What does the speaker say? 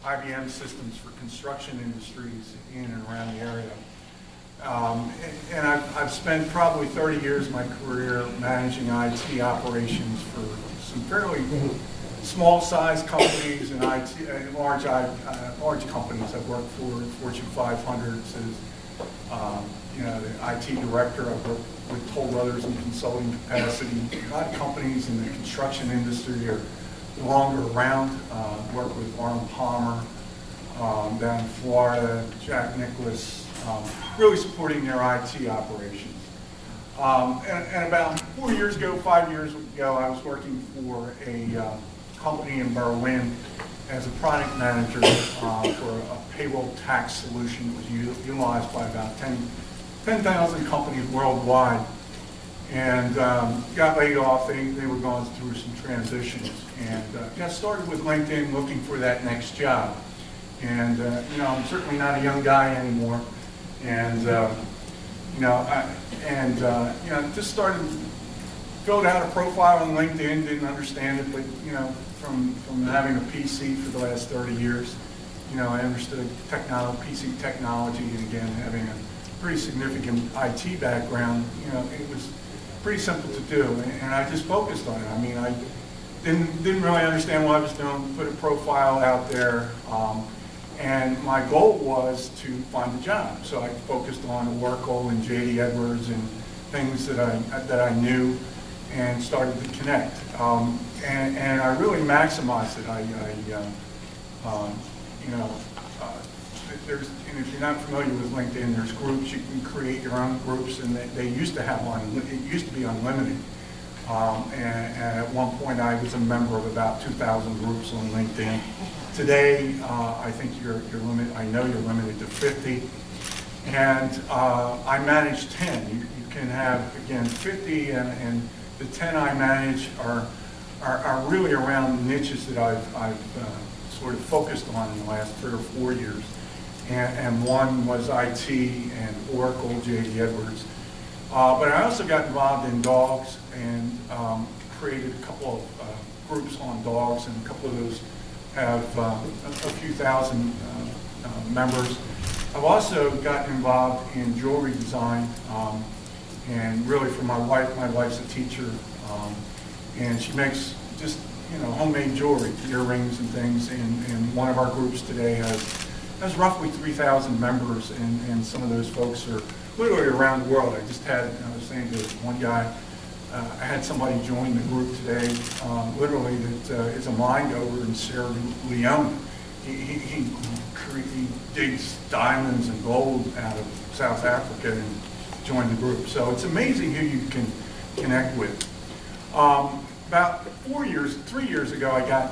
IBM systems for construction industries in and around the area. And I've spent probably 30 years of my career managing IT operations for some fairly small-sized companies and large companies. I've worked for Fortune 500s as the IT director. I've worked with Toll Brothers in consulting capacity. A lot of companies in the construction industry are no longer around. Worked with Arnold Palmer down in Florida, Jack Nicklaus, really supporting their IT operations. And about 5 years ago, I was working for a company in Berlin as a product manager for a payroll tax solution that was utilized by about 10,000 companies worldwide. And got laid off. They were going through some transitions. And got started with LinkedIn looking for that next job. And I'm certainly not a young guy anymore. And just started, filled out a profile on LinkedIn, didn't understand it, but from having a PC for the last 30 years, I understood PC technology, and again, having a pretty significant IT background, it was pretty simple to do, and I just focused on it. I mean, I didn't really understand what I was doing, put a profile out there, and my goal was to find a job. So I focused on Oracle and J.D. Edwards and things that I knew, and started to connect. And I really maximized it. And if you're not familiar with LinkedIn, there's groups. You can create your own groups, and they used to have it used to be unlimited. And at one point, I was a member of about 2,000 groups on LinkedIn. Today, I think I know you're limited to 50, and I manage 10. You can have, again, 50, and the 10 I manage are really around niches that I've sort of focused on in the last 3 or 4 years. And one was IT and Oracle, J.D. Edwards. But I also got involved in dogs and created a couple of groups on dogs, and a couple of those have a few thousand members. I've also gotten involved in jewelry design, and really for my wife. My wife's a teacher, and she makes just homemade jewelry, earrings and things. And one of our groups today has roughly 3,000 members, and some of those folks are literally around the world. I was saying to one guy, I had somebody join the group today, literally that is a mine goer in Sierra Leone. He digs diamonds and gold out of South Africa and joined the group. So it's amazing who you can connect with. About 3 years ago, I got